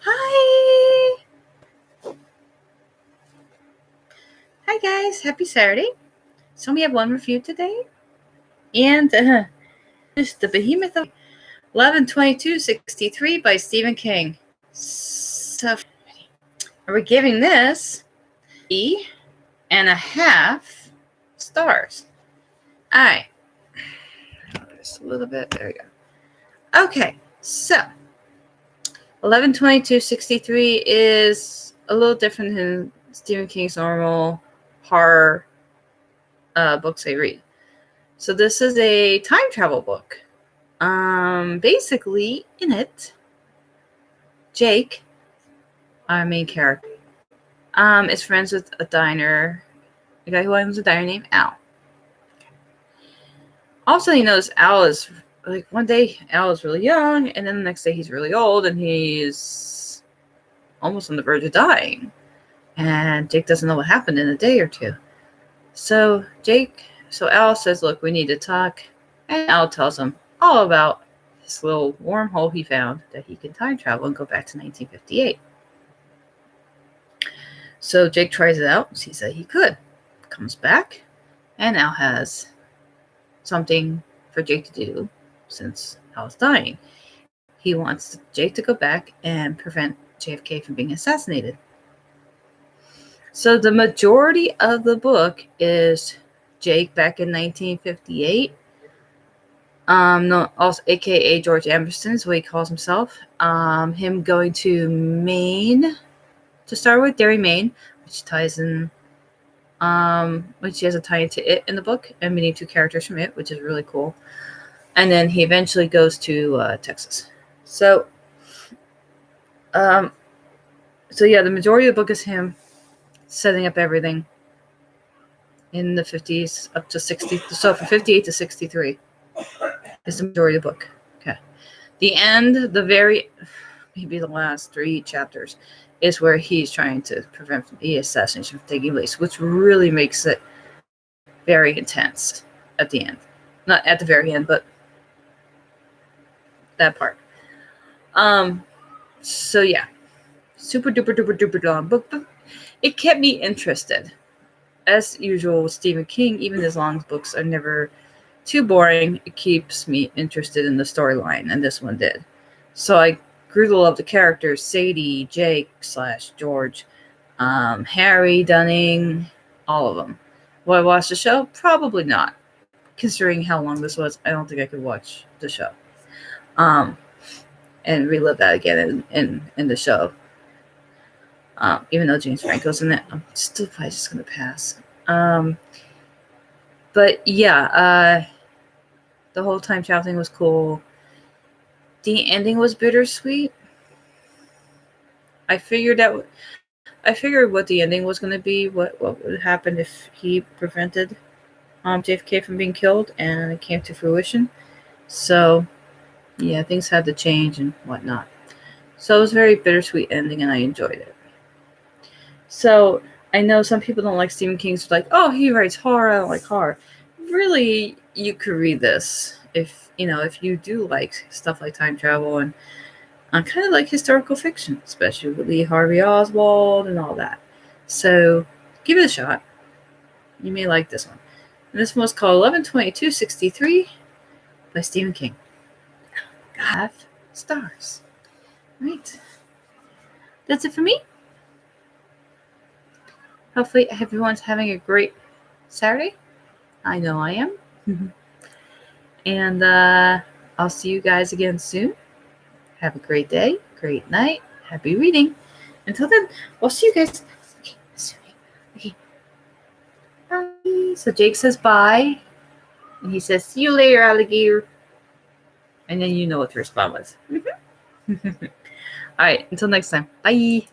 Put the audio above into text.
Hi! Hi guys, happy Saturday. So we have one review today. And it's The Behemoth of 11/22/63 by Stephen King. So we're giving this 3.5 stars. Alright. Just a little bit. There we go. Okay, so 11/22/63 is a little different than Stephen King's normal horror books I read. So this is a time travel book. Basically, in it, Jake, our main character, is friends with a guy who owns a diner named Al. Also, he knows Al is, like, one day Al is really young, and then the next day he's really old, and he's almost on the verge of dying. And Jake doesn't know what happened in a day or two. So Al says, look, we need to talk. And Al tells him all about this little wormhole he found that he can time travel and go back to 1958. So Jake tries it out, sees that he could. Comes back, and Al has something for Jake to do since Al's dying. He wants Jake to go back and prevent JFK from being assassinated. So the majority of the book is Jake back in 1958. Also aka George Emerson is what he calls himself. Him going to Maine to start with, Derry, Maine, which ties in, which he has a tie into It in the book, and meeting two characters from It, which is really cool. And then he eventually goes to Texas. So yeah, the majority of the book is him setting up everything in the 50s up to 60. So from 58 to 63 is the majority of the book. Okay. The end, maybe the last 3 chapters, is where he's trying to prevent the assassination from taking place, which really makes it very intense at the end. Not at the very end, but that part. So yeah, super duper duper duper long book, but it kept me interested. As usual with Stephen King, even his long books are never too boring. It keeps me interested in the storyline, and this one did. So I grew to love the characters: Sadie, Jake / George, Harry, Dunning, all of them. Will I watch the show? Probably not. Considering how long this was, I don't think I could watch the show. And relive that again in the show. Even though James Franco's in it, I'm still probably just going to pass. But yeah, the whole time travel thing was cool. The ending was bittersweet. I figured what the ending was going to be, what would happen if he prevented JFK from being killed, and it came to fruition. So yeah, things had to change and whatnot. So it was a very bittersweet ending, and I enjoyed it. So I know some people don't like Stephen King's, like, oh, he writes horror, I don't like horror. Really, you could read this if you do like stuff like time travel and kind of like historical fiction, especially with Lee Harvey Oswald and all that. So give it a shot. You may like this one. And this one was called 11/22/63 by Stephen King. 5 stars. Right. That's it for me. Hopefully everyone's having a great Saturday. I know I am. And I'll see you guys again soon. Have a great day, great night, happy reading. Until then, we'll see you guys. Okay. Bye. So Jake says bye. And he says, see you later, alligator. And then you know what the response was. All right, until next time. Bye.